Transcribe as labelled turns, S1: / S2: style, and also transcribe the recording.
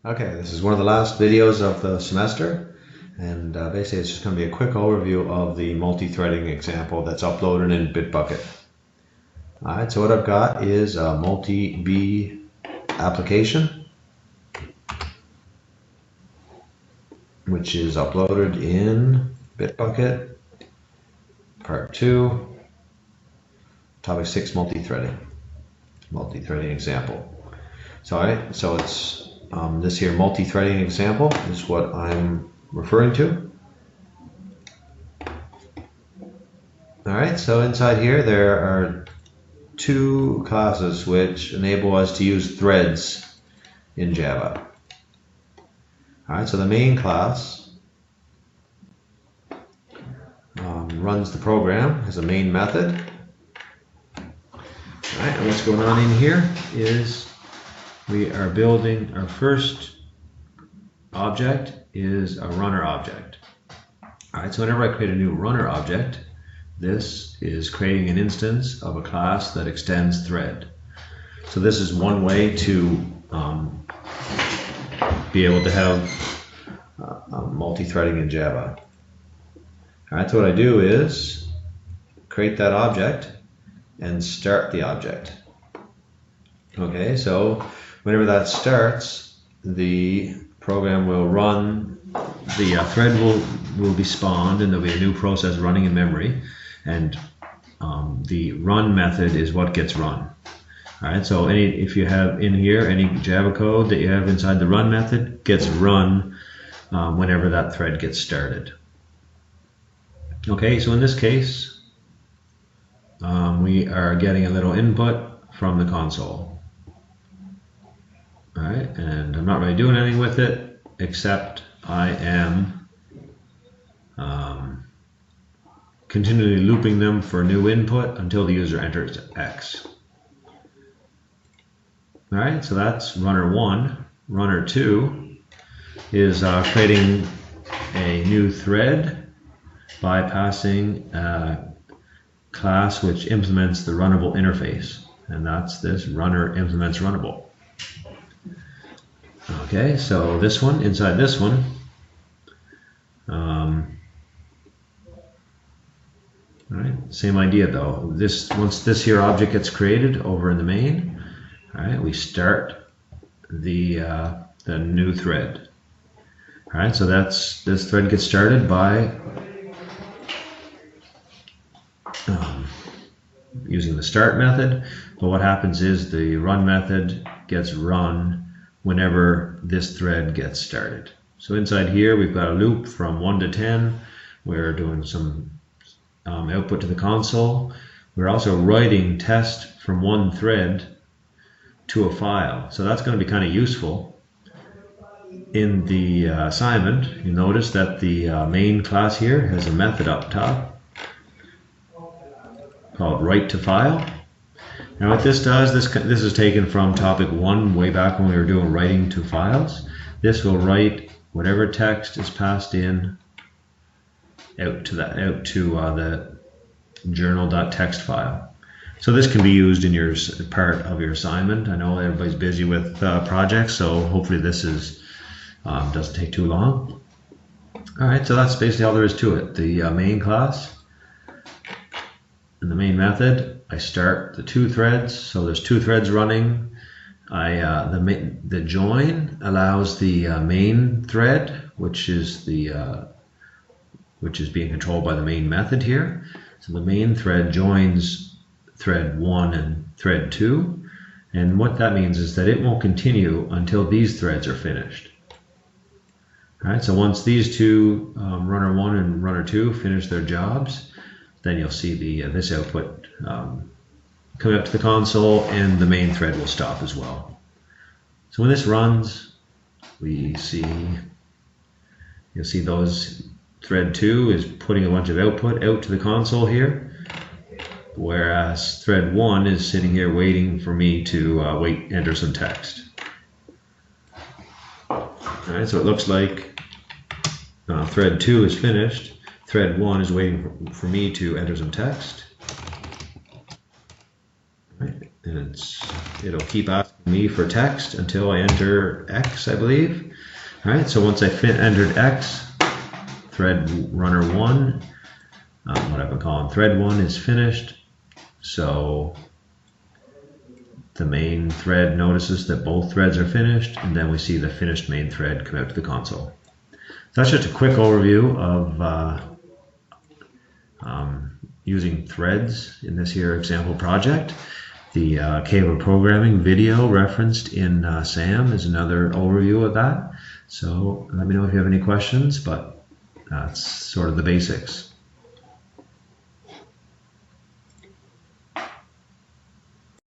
S1: Okay, this is one of the last videos of the semester, and basically it's just going to be a quick overview of the multi-threading example that's uploaded in Bitbucket. Alright, so what I've got is a multi-B application, which is uploaded in Bitbucket, part 2, topic 6, multi-threading example. So it's this here multi-threading example is what I'm referring to. Alright, so inside here there are two classes which enable us to use threads in Java. Alright, so the main class runs the program, has a main method. Alright, and what's going on in here is we are building our first object is a runner object. Alright, so whenever I create a new runner object, this is creating an instance of a class that extends thread. So this is one way to be able to have multi-threading in Java. Alright, so what I do is create that object and start the object. Okay, so whenever that starts, the program will run, the thread will be spawned, and there'll be a new process running in memory, and the run method is what gets run. Alright, so if you have in here any Java code that you have inside the run method gets run whenever that thread gets started. Okay, so in this case, we are getting a little input from the console. Alright, and I'm not really doing anything with it, except I am continually looping them for new input until the user enters X. Alright, so that's runner 1. Runner 2 is creating a new thread by passing a class which implements the runnable interface, and that's this runner implements runnable. Okay, so this one, inside this one, alright, same idea though. Once this here object gets created over in the main, alright, we start the new thread. Alright, so this thread gets started by using the start method, but what happens is the run method gets run whenever this thread gets started. So inside here we've got a loop from 1 to 10. We're doing some output to the console. We're also writing test from one thread to a file. So that's going to be kind of useful. In the assignment, you notice that the main class here has a method up top called write to file. Now what this does, this is taken from topic 1 way back when we were doing writing to files. This will write whatever text is passed in out to the journal.txt file. So this can be used in your part of your assignment. I know everybody's busy with projects, so hopefully this doesn't take too long. Alright, so that's basically all there is to it. The main class and the main method, I start the two threads, so there's two threads running. The join allows the main thread, which is being controlled by the main method here. So the main thread joins thread 1 and thread 2, and what that means is that it won't continue until these threads are finished. Alright, so once these two, runner 1 and runner 2, finish their jobs, then you'll see this output come up to the console, and the main thread will stop as well. So when this runs, you'll see those thread 2 is putting a bunch of output out to the console here, whereas thread 1 is sitting here waiting for me to enter some text. Alright, so it looks like thread 2 is finished. Thread 1 is waiting for me to enter some text. Right. and it'll keep asking me for text until I enter X, I believe. All right, so once I entered X, thread runner 1, what I've been calling thread 1 is finished. So the main thread notices that both threads are finished, and then we see the finished main thread come out to the console. So that's just a quick overview of using threads in this here example project. The Kava programming video referenced in SAM is another overview of that. So let me know if you have any questions, but that's sort of the basics.